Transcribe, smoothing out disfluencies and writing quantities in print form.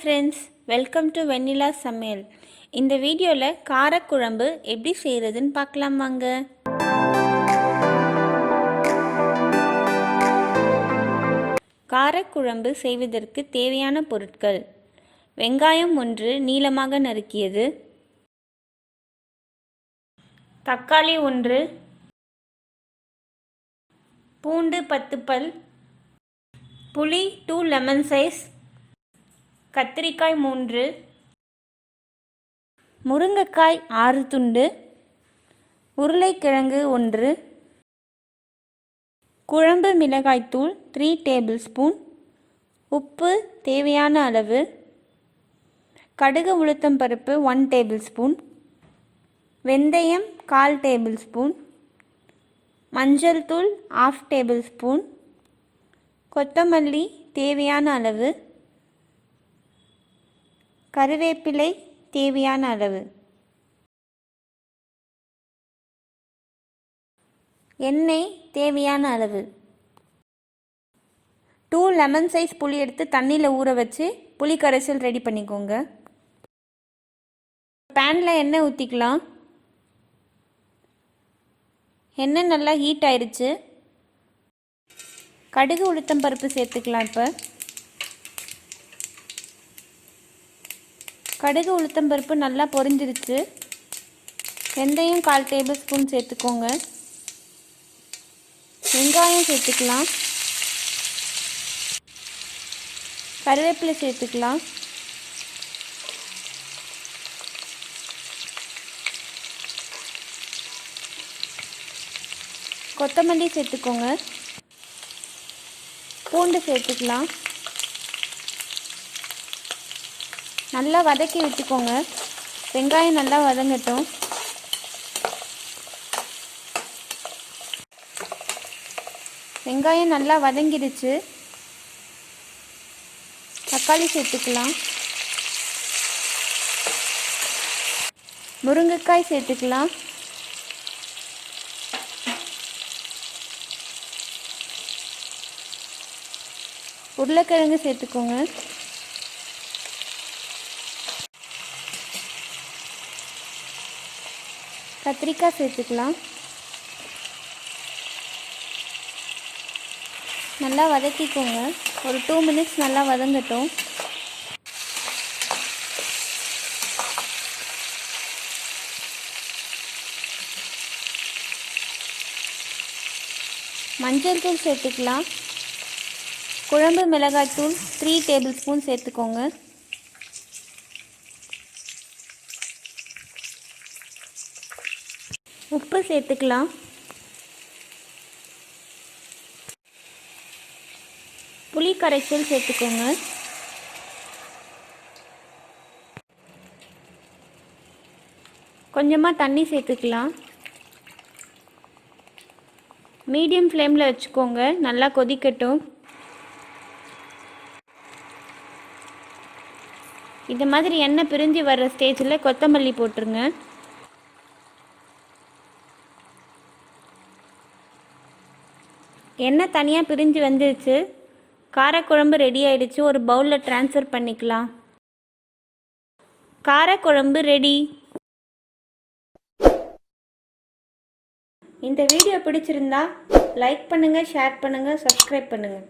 friends, welcome to Vennila Samayal. இந்த வீடியோல கார குழம்பு எப்படி செய்யறதுன்னு பார்க்கலாம் வாங்க. கார குழம்பு செய்வதற்கு தேவையான பொருட்கள்: வெங்காயம் 1 நீளமாக நறுக்கியது, தக்காளி 1, பூண்டு 10 பல், புளி 2 லெமன் சைஸ், கத்திரிக்காய் 3, முருங்கைக்காய் 6 துண்டு, உருளைக்கிழங்கு 1, குழம்பு மிளகாய்த்தூள் 3 டேபிள் ஸ்பூன், உப்பு தேவையான அளவு, கடுகு உளுத்தம் பருப்பு 1 டேபிள் ஸ்பூன், வெந்தயம் 1/4 டேபிள் ஸ்பூன், மஞ்சள் தூள் 1/2 டேபிள் ஸ்பூன், கொத்தமல்லி தேவையான அளவு, கறிவேப்பிலை தேவையான அளவு, எண்ணெய் தேவையான அளவு. 2 லெமன் சைஸ் புளி எடுத்து தண்ணியில் ஊற வச்சு புளி கரைசல் ரெடி பண்ணிக்கோங்க. பேனில் எண்ணெய் ஊற்றிக்கலாம். எண்ணெய் நல்லா ஹீட் ஆயிடுச்சு. கடுகு உளுத்தம் பருப்பு சேர்த்துக்கலாம். இப்போ கடுகு உளுத்தம் பருப்பு நல்லா பொரிஞ்சிருச்சு. வெந்தயம் 1/4 டேபிள் ஸ்பூன் சேர்த்துக்கோங்க. வெங்காயம் சேர்த்துக்கலாம். கருவேப்பிலை சேர்த்துக்கலாம். கொத்தமல்லி சேர்த்துக்கோங்க. பூண்டு சேர்த்துக்கலாம். நல்லா வதக்கி விட்டுக்கோங்க. வெங்காயம் நல்லா வதங்கட்டும். வெங்காயம் நல்லா வதங்கிடுச்சு. தக்காளி சேர்த்துக்கலாம். முருங்கைக்காய் சேர்த்துக்கலாம். உருளைக்கிழங்கு சேர்த்துக்கோங்க. கத்திரிக்காய் சேர்த்துக்கலாம். நல்லா வதக்கிக்கோங்க. ஒரு 2 மினிட்ஸ் நல்லா வதங்கட்டும். மஞ்சள் தூள் சேர்த்துக்கலாம். குழம்பு மிளகாய்த்தூள் 3 டேபிள் ஸ்பூன் சேர்த்துக்கோங்க. உப்பு சேர்த்துக்கலாம். புளி கரைசல் சேர்த்துக்கோங்க. கொஞ்சமாக தண்ணி சேர்த்துக்கலாம். மீடியம் ஃப்ளேமில் வச்சுக்கோங்க. நல்லா கொதிக்கட்டும். இந்த மாதிரி எண்ணெய் பிரிஞ்சு வர்ற ஸ்டேஜில் கொத்தமல்லி போட்டுருங்க. எண்ணெய் தனியாக பிரிஞ்சு வந்துருச்சு. காரக்குழம்பு ரெடி ஆயிடுச்சு. ஒரு பவுலில் ட்ரான்ஸ்ஃபர் பண்ணிக்கலாம். காரக்குழம்பு ரெடி. இந்த வீடியோ பிடிச்சிருந்தா லைக் பண்ணுங்கள், ஷேர் பண்ணுங்கள், சப்ஸ்கிரைப் பண்ணுங்கள்.